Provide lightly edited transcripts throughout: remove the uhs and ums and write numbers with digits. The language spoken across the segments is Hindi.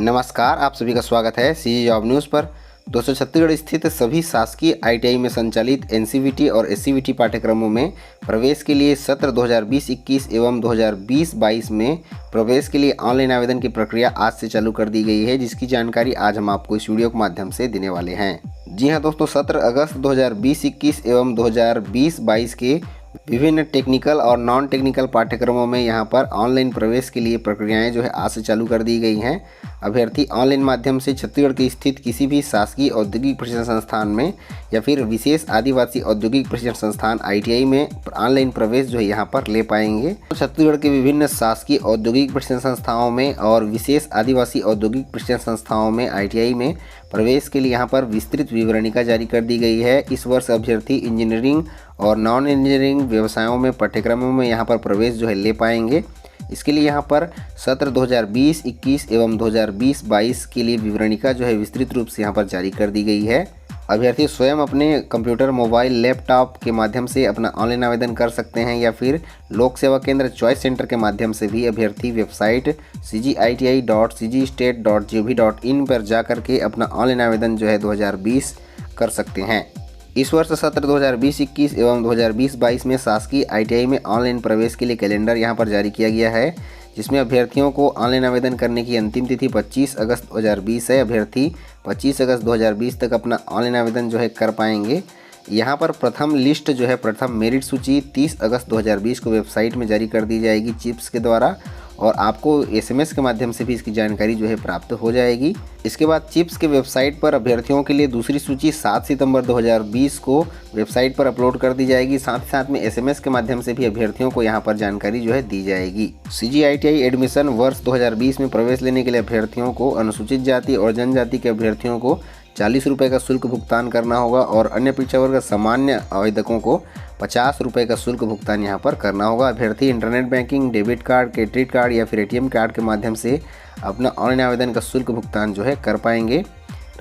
नमस्कार, आप सभी का स्वागत है सीजी जॉब न्यूज़ पर। दोस्तों, छत्तीसगढ़ स्थित सभी शासकीय आईटीआई में संचालित एनसीवीटी और एससीवीटी पाठ्यक्रमों में प्रवेश के लिए सत्र 2020-21 एवं 2020-22 में प्रवेश के लिए ऑनलाइन आवेदन की प्रक्रिया आज से चालू कर दी गई है, जिसकी जानकारी आज हम आपको इस वीडियो के माध्यम से देने वाले हैं। जी हाँ दोस्तों, 17 अगस्त 2020-21 एवं 2020-22 के विभिन्न टेक्निकल और नॉन टेक्निकल पाठ्यक्रमों में यहाँ पर ऑनलाइन प्रवेश के लिए प्रक्रियाएं जो है आज से चालू कर दी गई हैं। अभ्यर्थी ऑनलाइन माध्यम से छत्तीसगढ़ के स्थित किसी भी शासकीय औद्योगिक प्रशिक्षण संस्थान में या फिर विशेष आदिवासी औद्योगिक प्रशिक्षण संस्थान आईटीआई में ऑनलाइन प्रवेश जो है यहाँ पर ले पाएंगे। तो छत्तीसगढ़ के विभिन्न शासकीय औद्योगिक प्रशिक्षण संस्थाओं में और विशेष आदिवासी औद्योगिक प्रशिक्षण संस्थाओं में आईटीआई में प्रवेश के लिए यहाँ पर विस्तृत विवरणिका जारी कर दी गई है। इस वर्ष अभ्यर्थी इंजीनियरिंग और नॉन इंजीनियरिंग व्यवसायों में पाठ्यक्रमों में यहाँ पर प्रवेश जो है ले पाएंगे। इसके लिए यहाँ पर सत्र 2020-21 एवं 2020-22 के लिए विवरणिका जो है विस्तृत रूप से यहाँ पर जारी कर दी गई है। अभ्यर्थी स्वयं अपने कंप्यूटर, मोबाइल, लैपटॉप के माध्यम से अपना ऑनलाइन आवेदन कर सकते हैं या फिर लोक सेवा केंद्र चॉइस सेंटर के माध्यम से भी अभ्यर्थी वेबसाइट cgiti.cgstate.gov.in पर जाकर के अपना ऑनलाइन आवेदन जो है 2020 कर सकते हैं। इस वर्ष सत्र 2020-21 एवं 2020-22 में शासकीय आईटीआई में ऑनलाइन प्रवेश के लिए कैलेंडर यहाँ पर जारी किया गया है, जिसमें अभ्यर्थियों को ऑनलाइन आवेदन करने की अंतिम तिथि 25 अगस्त 2020 है। अभ्यर्थी 25 अगस्त 2020 तक अपना ऑनलाइन आवेदन जो है कर पाएंगे। यहाँ पर प्रथम लिस्ट जो है, प्रथम मेरिट सूची 30 अगस्त 2020 को वेबसाइट में जारी कर दी जाएगी चिप्स के द्वारा, और आपको एसएमएस के माध्यम से भी इसकी जानकारी जो है प्राप्त हो जाएगी। इसके बाद चिप्स के वेबसाइट पर अभ्यर्थियों के लिए दूसरी सूची 7 सितंबर 2020 को वेबसाइट पर अपलोड कर दी जाएगी। साथ ही साथ में एसएमएस के माध्यम से भी अभ्यर्थियों को यहाँ पर जानकारी जो है दी जाएगी। सीजीआईटीआई एडमिशन वर्ष 2020 में प्रवेश लेने के लिए अभ्यर्थियों को अनुसूचित जाति और जनजाति के अभ्यर्थियों को 40 रुपये का शुल्क भुगतान करना होगा और अन्य पिछड़ा वर्ग सामान्य आवेदकों को 50 रुपये का शुल्क भुगतान यहाँ पर करना होगा। अभ्यर्थी internet banking, debit card, credit card या फिर एटीएम कार्ड के माध्यम से अपना ऑनलाइन आवेदन का शुल्क भुगतान जो है कर पाएंगे।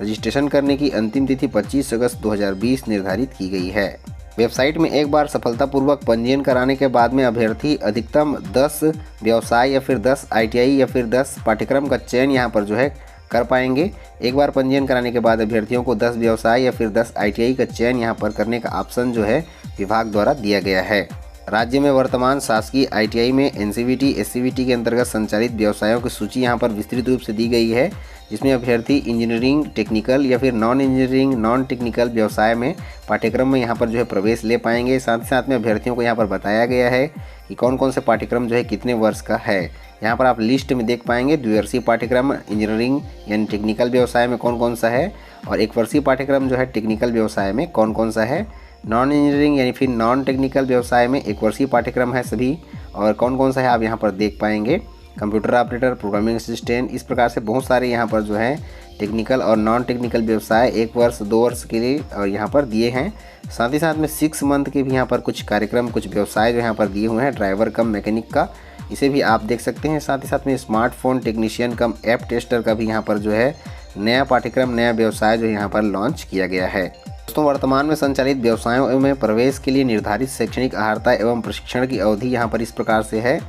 रजिस्ट्रेशन करने की अंतिम तिथि 25 अगस्त 2020 निर्धारित की गई है। वेबसाइट में एक बार सफलतापूर्वक पंजीयन कराने के बाद में अभ्यर्थी अधिकतम 10 व्यवसाय या फिर 10 आईटीआई या फिर 10 पाठ्यक्रम का चयन यहाँ पर जो है कर पाएंगे। एक बार पंजीयन कराने के बाद अभ्यर्थियों को 10 व्यवसाय या फिर 10 आईटीआई का चयन यहाँ पर करने का ऑप्शन जो है विभाग द्वारा दिया गया है। राज्य में वर्तमान शासकीय आईटीआई में एनसीवीटी, एससीवीटी के अंतर्गत संचालित व्यवसायों की सूची यहाँ पर विस्तृत रूप से दी गई है, जिसमें अभ्यर्थी इंजीनियरिंग, टेक्निकल या फिर नॉन इंजीनियरिंग, नॉन टेक्निकल व्यवसाय में पाठ्यक्रम में यहाँ पर जो है प्रवेश ले पाएंगे। साथ ही साथ में अभ्यर्थियों को यहाँ पर बताया गया है कि कौन कौन से पाठ्यक्रम जो है कितने वर्ष का है। यहाँ पर आप लिस्ट में देख पाएंगे द्विवर्षीय पाठ्यक्रम इंजीनियरिंग यानी टेक्निकल व्यवसाय में कौन कौन सा है, और एक वर्षीय पाठ्यक्रम जो है टेक्निकल व्यवसाय में कौन कौन सा है। नॉन इंजीनियरिंग यानी फिर नॉन टेक्निकल व्यवसाय में एक वर्षीय पाठ्यक्रम है सभी, और कौन कौन सा है आप यहाँ पर देख पाएंगे। कंप्यूटर ऑपरेटर, प्रोग्रामिंग असिस्टेंट, इस प्रकार से बहुत सारे यहाँ पर जो है टेक्निकल और नॉन टेक्निकल व्यवसाय 1 वर्ष 2 वर्ष के लिए और यहाँ पर दिए हैं। साथ ही साथ में 6 मंथ के भी यहाँ पर कुछ कार्यक्रम, कुछ व्यवसाय जो यहाँ पर दिए हुए हैं, ड्राइवर कम मैकेनिक का, इसे भी आप देख सकते हैं। साथ ही साथ में स्मार्टफोन टेक्नीशियन कम ऐप टेस्टर का भी यहाँ पर जो है नया पाठ्यक्रम, नया व्यवसाय जो यहाँ पर लॉन्च किया गया है। दोस्तों, वर्तमान में संचालित व्यवसायों में प्रवेश के लिए निर्धारित शैक्षणिक अर्हता एवं प्रशिक्षण की अवधि यहाँ पर इस प्रकार से है।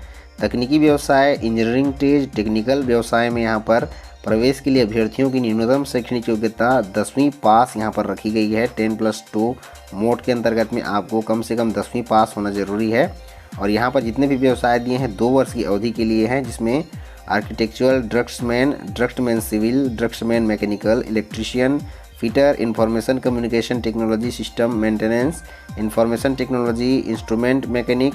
तकनीकी व्यवसाय, इंजीनियरिंग ट्रेड, टेक्निकल व्यवसाय में यहाँ पर प्रवेश के लिए अभ्यर्थियों की न्यूनतम शैक्षणिक योग्यता 10वीं पास यहाँ पर रखी गई है। 10+2 मोड के अंतर्गत में आपको कम से कम 10वीं पास होना जरूरी है। और यहाँ पर जितने भी व्यवसाय दिए हैं 2 वर्ष की अवधि के लिए हैं, जिसमें architectural, draftsman civil, draftsman mechanical, electrician, fitter, information communication technology system maintenance, information technology, instrument mechanic,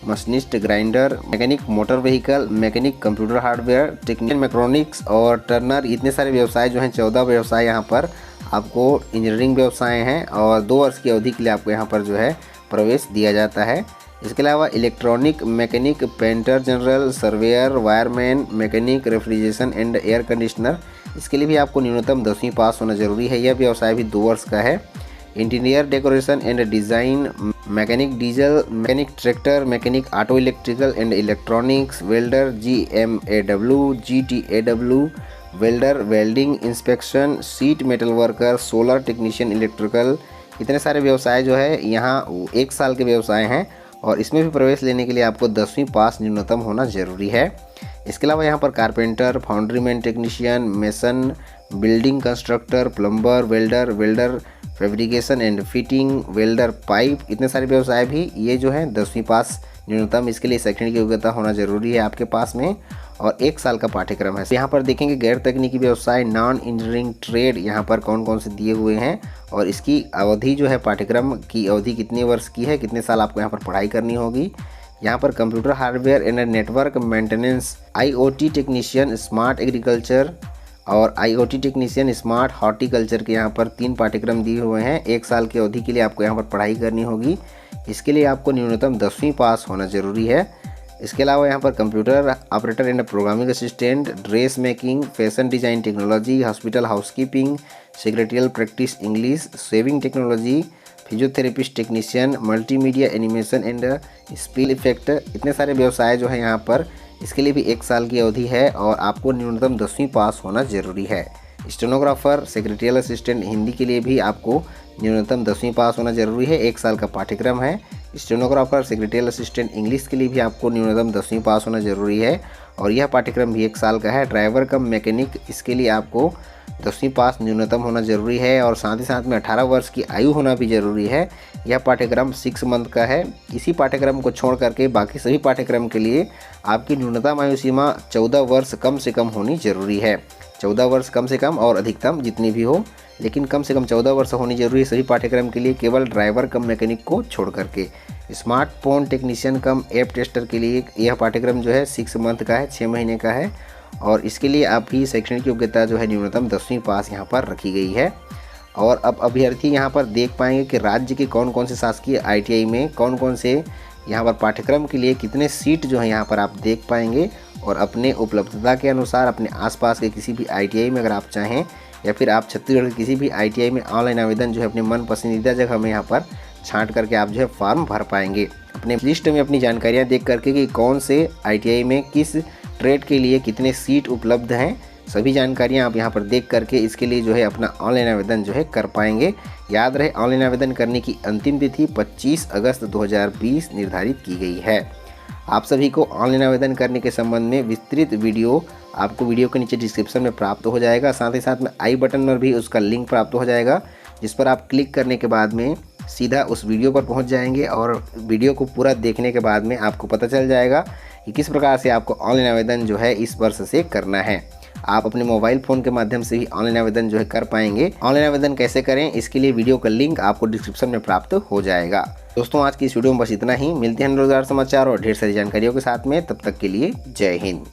machinist, grinder mechanic, motor vehicle mechanic, computer hardware, technical mechatronics और टर्नर, इतने सारे व्यवसाय जो हैं 14 व्यवसाय यहाँ पर आपको इंजीनियरिंग व्यवसाय हैं, और 2 वर्ष की अवधि के लिए आपको यहाँ पर जो है प्रवेश दिया जाता है। इसके अलावा electronic mechanic, painter general, surveyor, wireman mechanic, refrigeration and air conditioner, इसके लिए भी आपको न्यूनतम 10वीं पास होना जरूरी है। यह व्यवसाय भी 2 वर्ष का है। Interior decoration and design mechanic, diesel mechanic, tractor mechanic, auto electrical and electronics, welder, GMAW, GTAW, welder, welding inspection, seat metal worker, solar technician, electrical, इतने सारे व्यवसाय जो है यहाँ 1 साल के व्यवसाय हैं, और इसमें भी प्रवेश लेने के लिए आपको 10वीं पास न्यूनतम होना जरूरी है। इसके अलावा यहाँ पर carpenter, foundry man technician, mason, building constructor, plumber, welder fabrication and fitting, welder pipe, इतने सारे व्यवसाय भी ये जो है 10वीं पास न्यूनतम इसके लिए शैक्षणिक योग्यता होना जरूरी है आपके पास में, और 1 साल का पाठ्यक्रम है। यहाँ पर देखेंगे गैर तकनीकी व्यवसाय, नॉन इंजीनियरिंग ट्रेड, यहाँ पर कौन कौन से दिए हुए हैं और इसकी अवधि जो है पाठ्यक्रम की अवधि कितने वर्ष की है, कितने साल आपको यहाँ पर पढ़ाई करनी होगी। यहाँ पर computer hardware and network maintenance, IoT technician, smart agriculture और IoT टेक्नीशियन स्मार्ट हॉर्टिकल्चर के यहाँ पर 3 पाठ्यक्रम दिए हुए हैं। 1 साल की अवधि के लिए आपको यहाँ पर पढ़ाई करनी होगी। इसके लिए आपको न्यूनतम 10वीं पास होना जरूरी है। इसके अलावा यहाँ पर computer operator and programming assistant, dress making, fashion design technology, hospital housekeeping, secretarial practice English, saving technology, physiotherapist technician, multimedia animation and special effect, इतने सारे व्यवसाय जो है यहाँ पर इसके लिए भी 1 साल की अवधि है और आपको न्यूनतम 10वीं पास होना जरूरी है। स्टेनोग्राफर, सेक्रेटरियल असिस्टेंट हिंदी के लिए भी आपको न्यूनतम 10वीं पास होना जरूरी है। 1 साल का पाठ्यक्रम है। स्टेनोग्राफर, सेक्रेटरियल असिस्टेंट इंग्लिश के लिए भी आपको न्यूनतम 10वीं पास होना जरूरी है और यह पाठ्यक्रम भी 1 साल का है। ड्राइवर कम मैकेनिक, इसके लिए आपको 10वीं पास न्यूनतम होना जरूरी है और साथ ही साथ में 18 वर्ष की आयु होना भी जरूरी है। यह पाठ्यक्रम 6 मंथ का है। इसी पाठ्यक्रम को छोड़ करके बाकी सभी पाठ्यक्रम के लिए आपकी न्यूनतम आयु सीमा 14 वर्ष कम से कम होनी जरूरी है। 14 वर्ष कम से कम और अधिकतम जितनी भी हो, लेकिन कम से कम 14 वर्ष होनी जरूरी है सभी पाठ्यक्रम के लिए, केवल ड्राइवर कम मैकेनिक को छोड़ करके। स्मार्टफोन टेक्नीशियन कम ऐप टेस्टर के लिए यह पाठ्यक्रम जो है 6 मंथ का है, 6 महीने का है और इसके लिए आपकी शैक्षणिक योग्यता जो है न्यूनतम 10वीं पास यहाँ पर रखी गई है। और अब अभ्यर्थी यहाँ पर देख पाएंगे कि राज्य के कौन कौन से शासकीय ITI में कौन कौन से यहाँ पर पाठ्यक्रम के लिए कितने सीट जो है यहाँ पर आप देख पाएंगे और अपने उपलब्धता के अनुसार अपने आसपास के किसी भी ITI में अगर आप चाहें या फिर आप छत्तीसगढ़ के किसी भी ITI में ऑनलाइन आवेदन जो है अपने मन पसंदीदा जगह में यहाँ पर छांट करके आप जो है फॉर्म भर पाएंगे। अपने लिस्ट में अपनी जानकारियाँ देख करके कि कौन से ITI में किस ट्रेड के लिए कितने सीट उपलब्ध हैं, सभी जानकारियां आप यहां पर देख करके इसके लिए जो है अपना ऑनलाइन आवेदन जो है कर पाएंगे। याद रहे ऑनलाइन आवेदन करने की अंतिम तिथि 25 अगस्त 2020 निर्धारित की गई है। आप सभी को ऑनलाइन आवेदन करने के संबंध में विस्तृत वीडियो आपको वीडियो के नीचे डिस्क्रिप्शन में प्राप्त हो जाएगा। साथ ही साथ में आई बटन पर भी उसका लिंक प्राप्त हो जाएगा, जिस पर आप क्लिक करने के बाद में सीधा उस वीडियो पर पहुंच जाएंगे और वीडियो को पूरा देखने के बाद में आपको पता चल जाएगा कि किस प्रकार से आपको ऑनलाइन आवेदन जो है इस वर्ष से करना है। आप अपने मोबाइल फ़ोन के माध्यम से भी ऑनलाइन आवेदन जो है कर पाएंगे। ऑनलाइन आवेदन कैसे करें इसके लिए वीडियो का लिंक आपको डिस्क्रिप्शन में प्राप्त हो जाएगा। दोस्तों आज की इस वीडियो में बस इतना ही। मिलते हैं रोजगार समाचार और ढेर सारी जानकारियों के साथ में, तब तक के लिए जय हिंद।